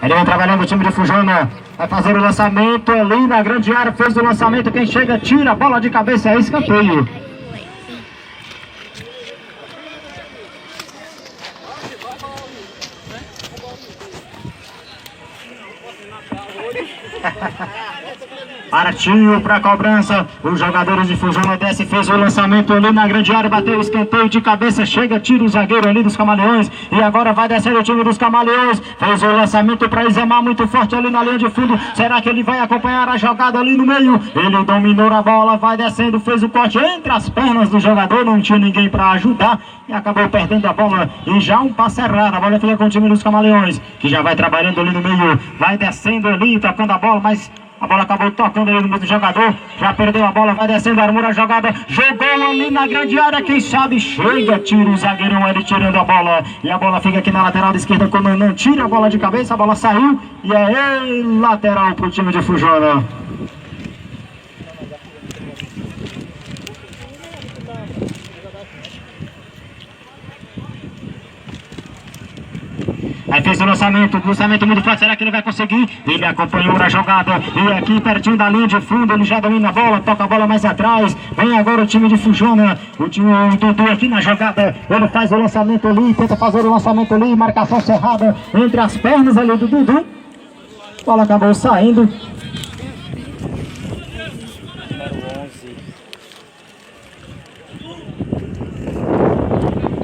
Ele vem trabalhando o time de Fujona. Vai fazer o lançamento ali na grande área. Fez o lançamento. Quem chega tira a bola de cabeça. É escanteio. Artinho para cobrança. Os jogadores de Fujona desce, fez o lançamento ali na grande área, bateu o escanteio de cabeça, chega, tira o zagueiro ali dos Camaleões. E agora vai descer o time dos Camaleões. Fez o lançamento para Isamar, muito forte ali na linha de fundo. Será que ele vai acompanhar a jogada ali no meio? Ele dominou a bola, vai descendo, fez o corte entre as pernas do jogador. Não tinha ninguém para ajudar e acabou perdendo a bola. E já um passe errado. A bola fica com o time dos Camaleões, que já vai trabalhando ali no meio. Vai descendo ali, tocando a bola, mas a bola acabou tocando ali no meio do jogador. Já perdeu a bola, vai descendo, armou a jogada. Jogou ali na grande área, quem sabe chega, tira o zagueirão ali tirando a bola. E a bola fica aqui na lateral da esquerda, quando não tira a bola de cabeça, a bola saiu. E é lateral para o time de Fujona. Aí fez o lançamento muito forte, será que ele vai conseguir? Ele acompanhou a jogada, e aqui pertinho da linha de fundo, ele já domina a bola, toca a bola mais atrás. Vem agora o time de Fujona, o time do Dudu aqui na jogada, ele faz o lançamento ali, tenta fazer o lançamento ali, marcação cerrada entre as pernas ali do Dudu. A bola acabou saindo.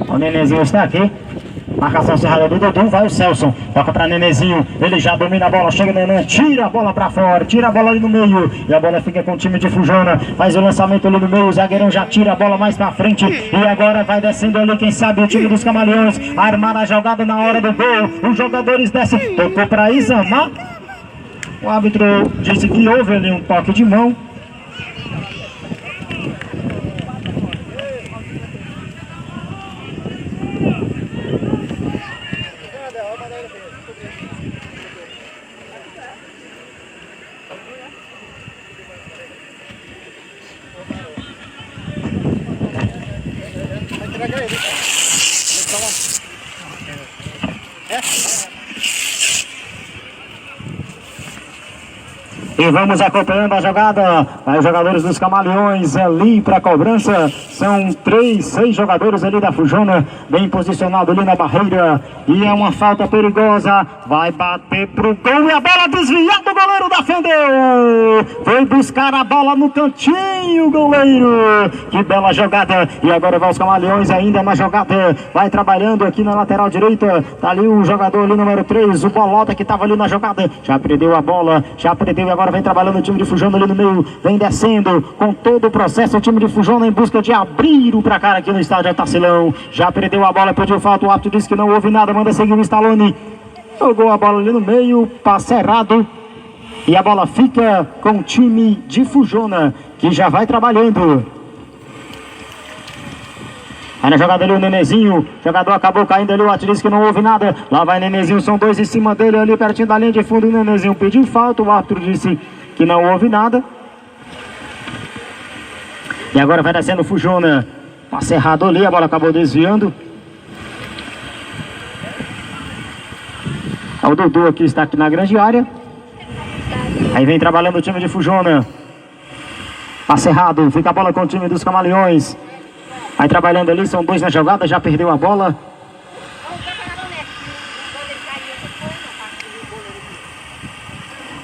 O Nenezinho está aqui. Marcação cerrada do Dudu, vai o Celson, toca para Nenezinho, ele já domina a bola, chega Nenê, tira a bola para fora, tira a bola ali no meio, e a bola fica com o time de Fujona, faz o lançamento ali no meio, o zagueirão já tira a bola mais para frente, e agora vai descendo ali, quem sabe o time dos Camaleões, armar a jogada na hora do gol, os jogadores descem, tocou para Isamar, o árbitro disse que houve ali um toque de mão. E vamos acompanhando a jogada. Vai os jogadores dos Camaleões ali para a cobrança. São 6 jogadores ali da Fujona, bem posicionado ali na barreira. E é uma falta perigosa. Vai bater pro gol e a bola desviada. O goleiro defendeu. Foi buscar a bola no cantinho, goleiro. Que bela jogada. E agora vai os Camaleões ainda na jogada. Vai trabalhando aqui na lateral direita. Tá ali o jogador ali número 3, o Bolota, que estava ali na jogada. Já perdeu a bola. Já perdeu e agora vem trabalhando o time de Fujona ali no meio. Vem descendo com todo o processo. O time de Fujona em busca de abrir o placar aqui no estádio Tarsila. Já perdeu a bola, pediu falta. O árbitro disse que não houve nada. Manda seguir o Stallone. Jogou a bola ali no meio. Passe errado. E a bola fica com o time de Fujona, que já vai trabalhando. Aí na jogada ali o Nenezinho, o jogador acabou caindo ali, o árbitro disse que não houve nada. Lá vai Nenezinho, são 2 em cima dele ali, pertinho da linha de fundo. O Nenezinho pediu falta, o árbitro disse que não houve nada. E agora vai descendo o Fujona, passe errado ali, a bola acabou desviando. O Dudu aqui está aqui na grande área. Aí vem trabalhando o time de Fujona. Passe errado, fica a bola com o time dos Camaleões. Aí trabalhando ali, são 2 na jogada, já perdeu a bola.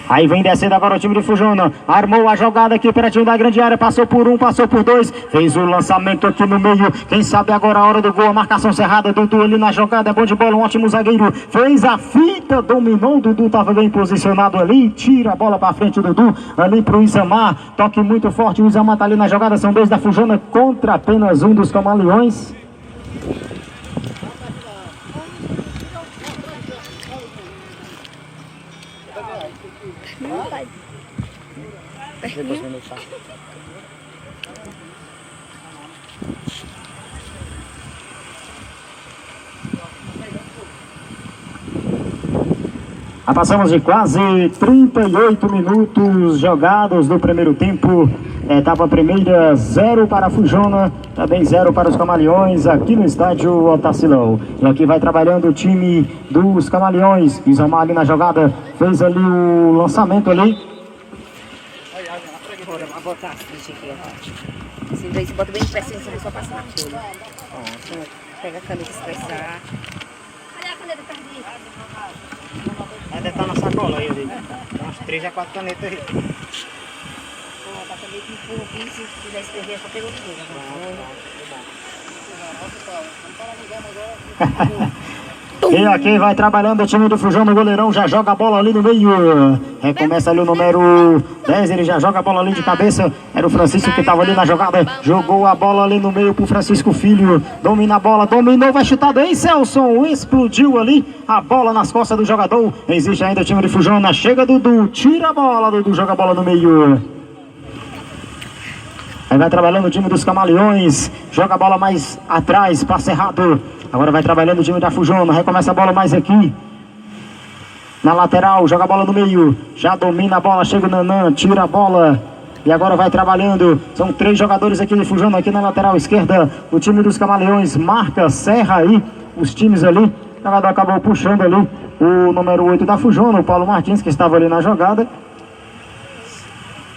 Aí vem descendo agora o time de Fujona. Armou a jogada aqui pertinho da grande área. Passou por 1, passou por 2. Fez o lançamento aqui no meio. Quem sabe agora a hora do gol. A marcação cerrada. Dudu ali na jogada. É bom de bola, um ótimo zagueiro. Fez a fita, dominou. Dudu estava bem posicionado ali. Tira a bola para frente, Dudu. Ali para o Isamar. Toque muito forte. O Isamar está ali na jogada. São 2 da Fujona contra apenas 1 dos Camaleões. Passamos de quase 38 minutos jogados do primeiro tempo. Etapa primeira, 0 para a Fujona, também 0 para os Camaleões, aqui no estádio Otacilão. E aqui vai trabalhando o time dos Camaleões. Isamar ali na jogada, fez ali o lançamento ali. Vou botar aqui, assim, daí você bota bem pertinho, você só passa na folha. Ó, pega a caneta expressar. Olha a caneta perdida. Deve estar na sacola aí, tem umas 3 a 4 canetas aí. Pô, tá caneta um pouquinho, se quiser escrever, só pegou tudo. E aqui vai trabalhando o time do Fujão no goleirão, já joga a bola ali no meio. Recomeça ali o número 10, ele já joga a bola ali de cabeça. Era o Francisco que estava ali na jogada. Jogou a bola ali no meio pro Francisco Filho. Domina a bola, dominou, vai chutar daí, Celson. Explodiu ali a bola nas costas do jogador. Existe ainda o time de Fujona. Chega Dudu, tira a bola, Dudu joga a bola no meio. Aí vai trabalhando o time dos Camaleões. Joga a bola mais atrás, passe errado. Agora vai trabalhando o time da Fujona. Recomeça a bola mais aqui. Na lateral, joga a bola no meio. Já domina a bola, chega o Nanã, tira a bola. E agora vai trabalhando. São 3 jogadores aqui de Fujona, aqui na lateral esquerda. O time dos Camaleões marca, serra aí os times ali. O jogador acabou puxando ali o número 8 da Fujona, o Paulo Martins, que estava ali na jogada.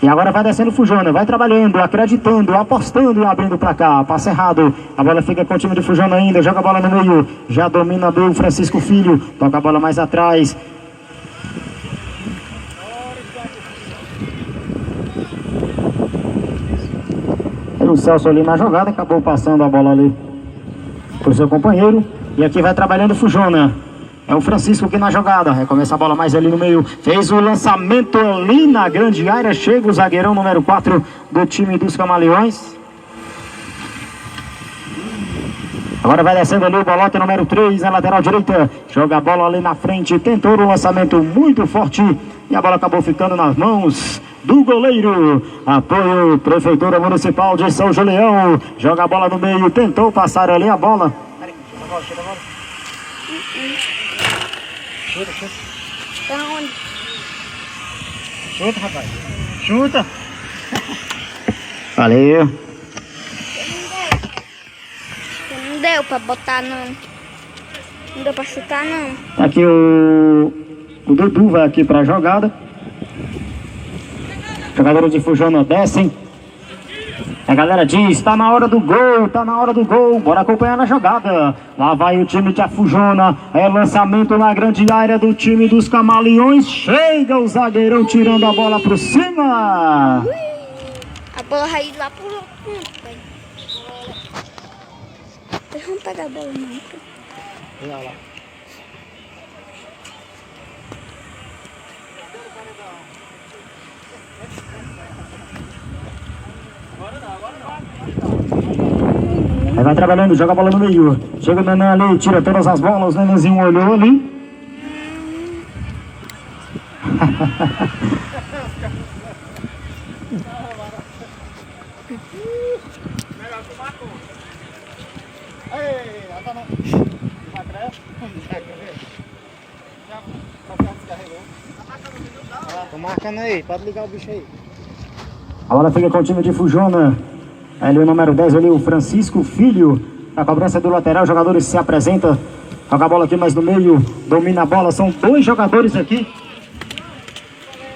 E agora vai descendo o Fujona, vai trabalhando, acreditando, apostando e abrindo pra cá. Passe errado, a bola fica com o time de Fujona ainda, joga a bola no meio. Já domina bem o Francisco Filho, toca a bola mais atrás. E o Celso ali na jogada, acabou passando a bola ali pro seu companheiro. E aqui vai trabalhando o Fujona. É o Francisco aqui na jogada, recomeça a bola mais ali no meio, fez o lançamento ali na grande área, chega o zagueirão número 4 do time dos Camaleões. Agora vai descendo ali o Bolota número 3 na lateral direita, joga a bola ali na frente, tentou o lançamento muito forte e a bola acabou ficando nas mãos do goleiro. Apoio Prefeitura Municipal de São Julião, joga a bola no meio, tentou passar ali a bola. Chuta a bola. Chuta, chuta. Tá onde? Chuta, rapaz. Chuta. Valeu. Não deu pra botar, não. Não deu pra chutar, não. Aqui o Dudu vai aqui pra jogada. Jogadores de Fujona descem. A galera diz, tá na hora do gol, tá na hora do gol, bora acompanhar na jogada. Lá vai o time de Afujona, é lançamento na grande área do time dos Camaleões. Chega o zagueirão tirando a bola pro cima. A bola vai ir lá pro outro ponto, pai. Deixa eu pegar a bola, não. Olha lá. Aí vai trabalhando, joga a bola no meio. Chega o Nenê ali, tira todas as bolas. O Nenêzinho olhou ali. Tô marcando aí, pode ligar o bicho aí. A bola fica com o time de Fujona. Ali o número 10 ali, o Francisco Filho. A cobrança do lateral, os jogadores se apresentam. Joga a bola aqui mais no meio, domina a bola. São 2 jogadores aqui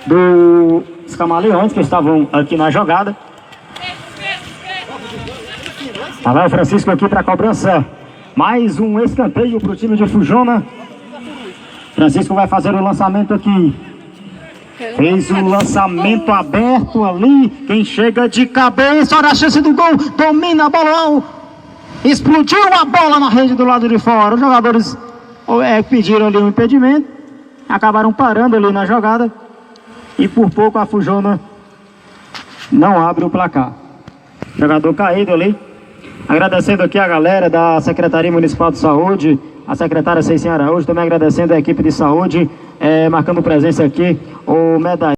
dos Camaleões que estavam aqui na jogada. Tá lá o Francisco aqui para a cobrança. Mais um escanteio para o time de Fujona. Francisco vai fazer o lançamento aqui. Fez o lançamento aberto ali. Quem chega de cabeça, olha a chance do gol. Domina a bola. Explodiu a bola na rede do lado de fora. Os jogadores pediram ali um impedimento. Acabaram parando ali na jogada. E por pouco a Fujona não abre o placar. Jogador caído ali. Agradecendo aqui a galera da Secretaria Municipal de Saúde. A secretária Ceicinha Araújo. Também agradecendo a equipe de saúde. Marcando presença aqui. O medalha.